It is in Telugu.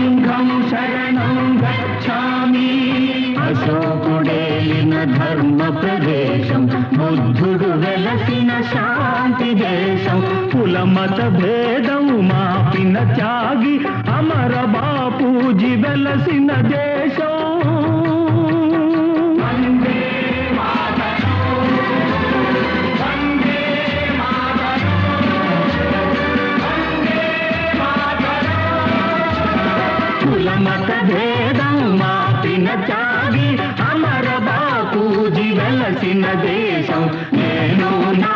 సంఘం శరణం గచ్ఛామి అశోకుడేలిన ధర్మ ప్రదేశం బుద్ధుడు వెలసిన శాంతి దేశం కులమత భేదం మాపిన త్యాగి అమర బాపూజీ వెలసిన దేశం కులమత భేదం మాపిన త్యాగి అమర బాపూజీ వెలసిన దేశం నేను నా